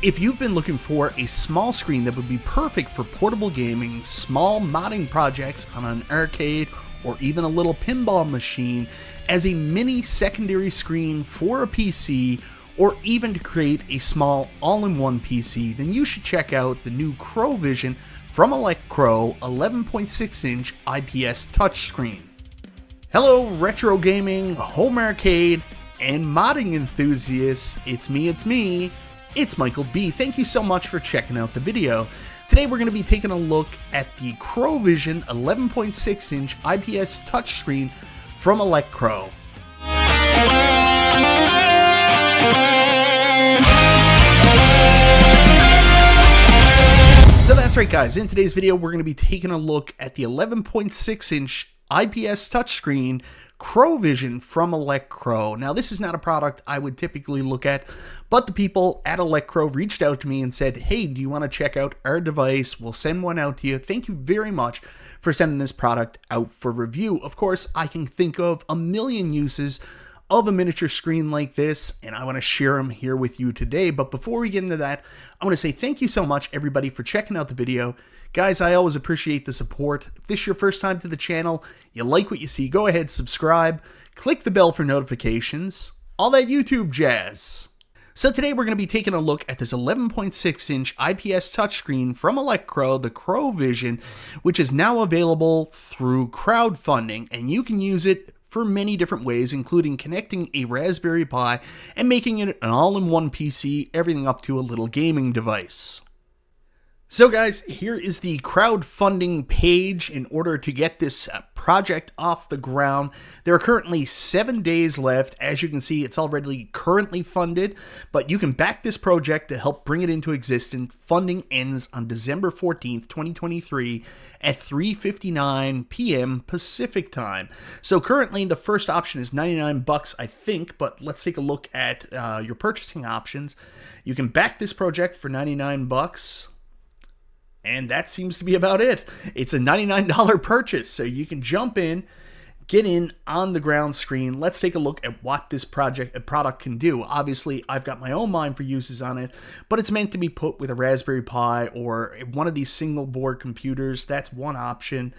If you've been looking for a small screen that would be perfect for portable gaming, small modding projects on an arcade, or even a little pinball machine as a mini secondary screen for a PC, or even to create a small all-in-one PC, then you should check out the new CrowVision from Crow 11.6-inch IPS touchscreen. Hello retro gaming, home arcade, and modding enthusiasts, it's me, it's Michael B. Thank you so much for checking out the video. Today we're going to be taking a look at the CrowVision 11.6-inch IPS touchscreen from Crow. So that's right guys, in today's video we're going to be taking a look at the 11.6-inch IPS touchscreen CrowVision from Crow. Now this is not a product I would typically look at, but the people at Crow reached out to me and said, hey, do you want to check out our device? We'll send one out to you. Thank you very much for sending this product out for review. Of course, I can think of a million uses of a miniature screen like this, and I want to share them here with you today. But before we get into that, I want to say thank you so much everybody for checking out the video. Guys, I always appreciate the support. If this is your first time to the channel, you like what you see, go ahead, subscribe, click the bell for notifications, all that YouTube jazz. So today we're going to be taking a look at this 11.6-inch IPS touchscreen from Crow, the CrowVision, which is now available through crowdfunding, and you can use it for many different ways, including connecting a Raspberry Pi and making it an all-in-one PC, everything up to a little gaming device. So guys, here is the crowdfunding page in order to get this project off the ground. There are currently 7 days left. As you can see, it's already currently funded, but you can back this project to help bring it into existence. Funding ends on December 14th, 2023 at 3:59 p.m. Pacific time. So currently the first option is $99, I think, but let's take a look at your purchasing options. You can back this project for $99. And that seems to be about it. It's a $99 purchase, so you can jump in, get in on the ground screen. Let's take a look at what this product can do. Obviously, I've got my own mind for uses on it, but it's meant to be put with a Raspberry Pi or one of these single board computers. That's one option.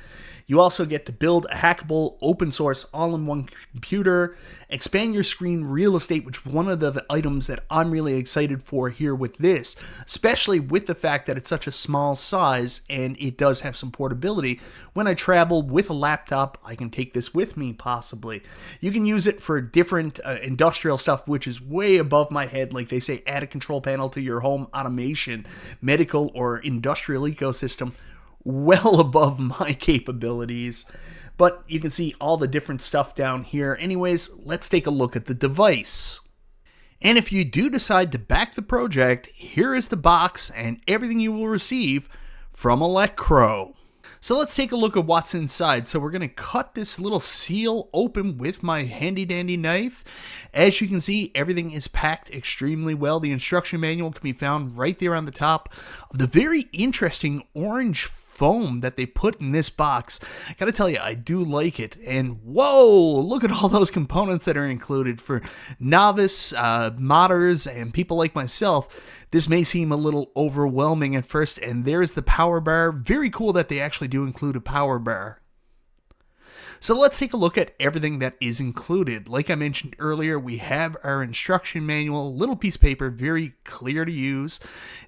You also get to build a hackable open source all-in-one computer, expand your screen real estate, which is one of the items that I'm really excited for here with this, especially with the fact that it's such a small size and it does have some portability. When I travel with a laptop, I can take this with me possibly. You can use it for different industrial stuff, which is way above my head. Like they say, add a control panel to your home automation, medical or industrial ecosystem. Well above my capabilities, but you can see all the different stuff down here. Anyways, let's take a look at the device. And if you do decide to back the project, here is the box and everything you will receive from Crow. So let's take a look at what's inside. So we're going to cut this little seal open with my handy dandy knife. As you can see, everything is packed extremely well. The instruction manual can be found right there on the top of the very interesting orange foam that they put in this box. I gotta tell you, I do like it. And whoa, look at all those components that are included. For novice modders and people like myself, this may seem a little overwhelming at first. And there's the power bar. Very cool that they actually do include a power bar. So let's take a look at everything that is included. Like I mentioned earlier, we have our instruction manual, little piece of paper, very clear to use.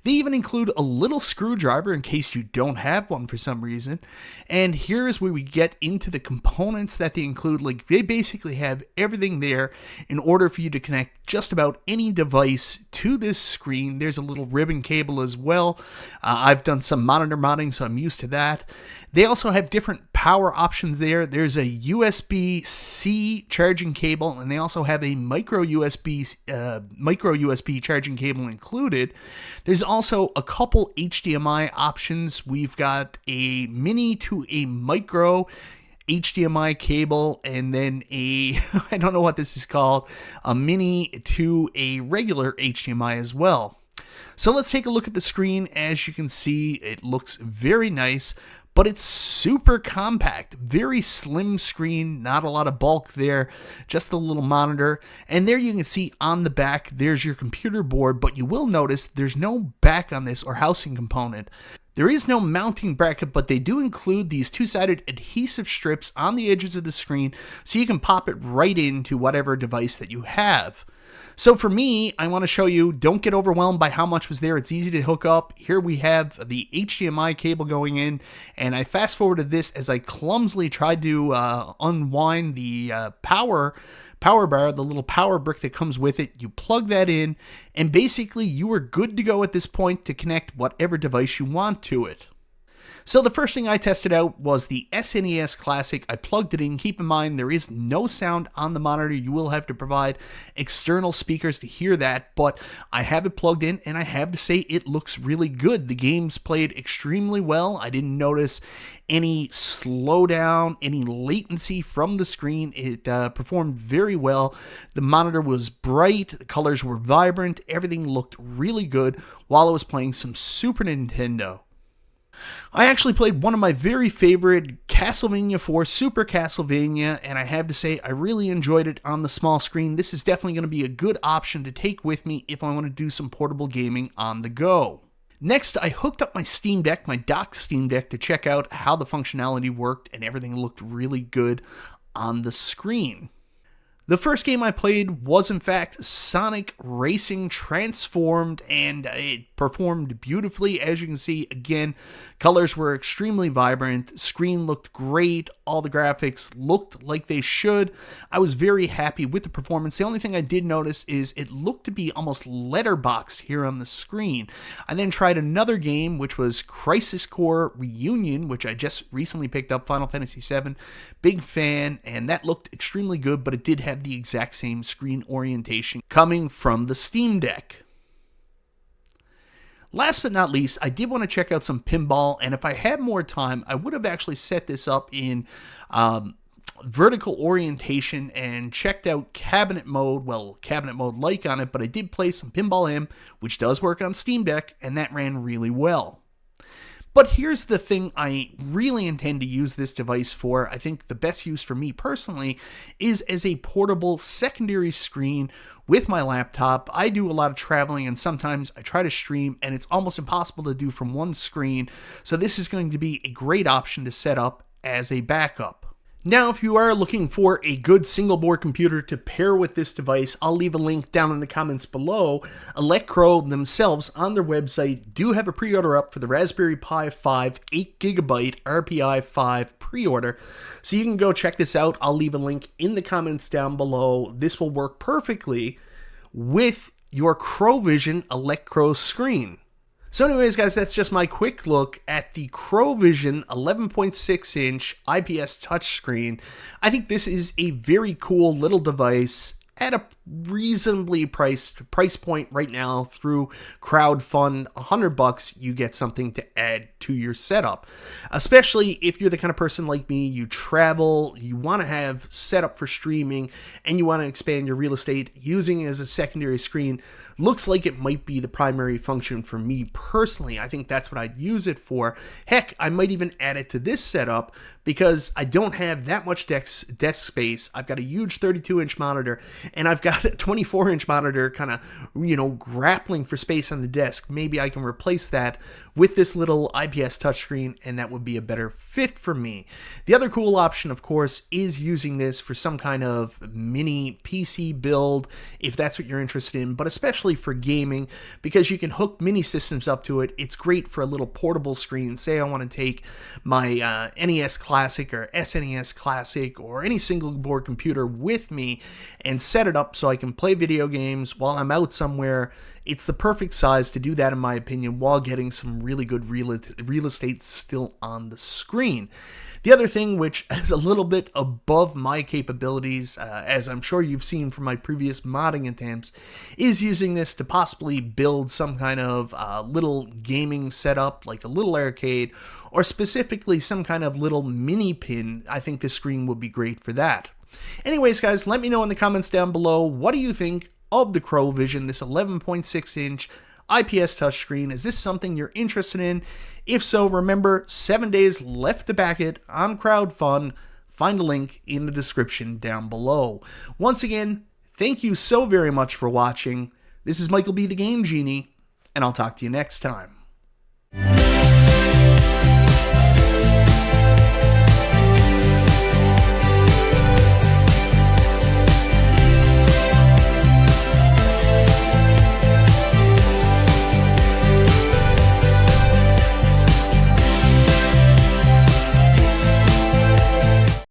They even include a little screwdriver in case you don't have one for some reason. And here is where we get into the components that they include. Like they basically have everything there in order for you to connect just about any device to this screen. There's a little ribbon cable as well. I've done some monitor modding, so I'm used to that. They also have different power options there. There's a USB-C charging cable, and they also have a micro USB charging cable included. There's also a couple HDMI options. We've got a mini to a micro HDMI cable, and then a, I don't know what this is called, a mini to a regular HDMI as well. So let's take a look at the screen. As you can see, it looks very nice. but it's super compact, very slim screen, not a lot of bulk there, just a little monitor. And there you can see on the back, there's your computer board, but you will notice there's no back on this or housing component. There is no mounting bracket, but they do include these two-sided adhesive strips on the edges of the screen so you can pop it right into whatever device that you have. So for me, I want to show you, don't get overwhelmed by how much was there. It's easy to hook up. Here we have the HDMI cable going in, and I fast forwarded this as I clumsily tried to unwind the power bar, the little power brick that comes with it. You plug that in, and basically you are good to go at this point to connect whatever device you want to it. So the first thing I tested out was the SNES Classic. I plugged it in. Keep in mind, there is no sound on the monitor. You will have to provide external speakers to hear that, but I have it plugged in, and I have to say it looks really good. The game's played extremely well. I didn't notice any slowdown, any latency from the screen. It performed very well. The monitor was bright. The colors were vibrant. Everything looked really good while I was playing some Super Nintendo. I actually played one of my very favorite Castlevania 4, Super Castlevania, and I have to say I really enjoyed it on the small screen. This is definitely going to be a good option to take with me if I want to do some portable gaming on the go. Next, I hooked up my Steam Deck, my docked Steam Deck, to check out how the functionality worked, and everything looked really good on the screen. The first game I played was, in fact, Sonic Racing Transformed, and it performed beautifully. As you can see, again, colors were extremely vibrant, screen looked great, all the graphics looked like they should. I was very happy with the performance. The only thing I did notice is it looked to be almost letterboxed here on the screen. I then tried another game, which was Crisis Core Reunion, which I just recently picked up, Final Fantasy VII. Big fan, and that looked extremely good, but it did have the exact same screen orientation coming from the Steam Deck. Last but not least, I did want to check out some pinball, and if I had more time, I would have actually set this up in vertical orientation and checked out cabinet mode, well, cabinet mode like on it, but I did play some Pinball M, which does work on Steam Deck, and that ran really well. But here's the thing I really intend to use this device for. I think the best use for me personally is as a portable secondary screen with my laptop. I do a lot of traveling, and sometimes I try to stream, and it's almost impossible to do from one screen. So this is going to be a great option to set up as a backup. Now, if you are looking for a good single-board computer to pair with this device, I'll leave a link down in the comments below. Electro themselves, on their website, do have a pre-order up for the Raspberry Pi 5 8GB RPI 5 pre-order, so you can go check this out. I'll leave a link in the comments down below. This will work perfectly with your CrowVision Electro screen. So anyways, guys, that's just my quick look at the CrowVision 11.6-inch IPS touchscreen. I think this is a very cool little device at a reasonably priced price point right now through crowdfund. $100, you get something to add to your setup. Especially if you're the kind of person like me, you travel, you want to have setup for streaming, and you want to expand your real estate. Using it as a secondary screen looks like it might be the primary function for me personally. I think that's what I'd use it for. Heck, I might even add it to this setup because I don't have that much desk space. I've got a huge 32-inch monitor, and I've got a 24-inch monitor kind of, grappling for space on the desk. Maybe I can replace that with this little IPS touchscreen, and that would be a better fit for me. The other cool option, of course, is using this for some kind of mini PC build, if that's what you're interested in, but especially for gaming, because you can hook mini systems up to it. It's great for a little portable screen. Say I want to take my NES Classic or SNES Classic or any single board computer with me and set it up so I can play video games while I'm out somewhere. It's the perfect size to do that, in my opinion, while getting some really good real estate still on the screen. The other thing, which is a little bit above my capabilities, as I'm sure you've seen from my previous modding attempts, is using this to possibly build some kind of little gaming setup, like a little arcade, or specifically some kind of little mini pin. I think this screen would be great for that. Anyways, guys, let me know in the comments down below, what do you think of the CrowVision, this 11.6-inch IPS Touchscreen. Is this something you're interested in? If so, remember, 7 days left to back it on crowdfund. Find a link in the description down below. Once again, thank you so very much for watching. This is Michael B. the Game Genie, and I'll talk to you next time.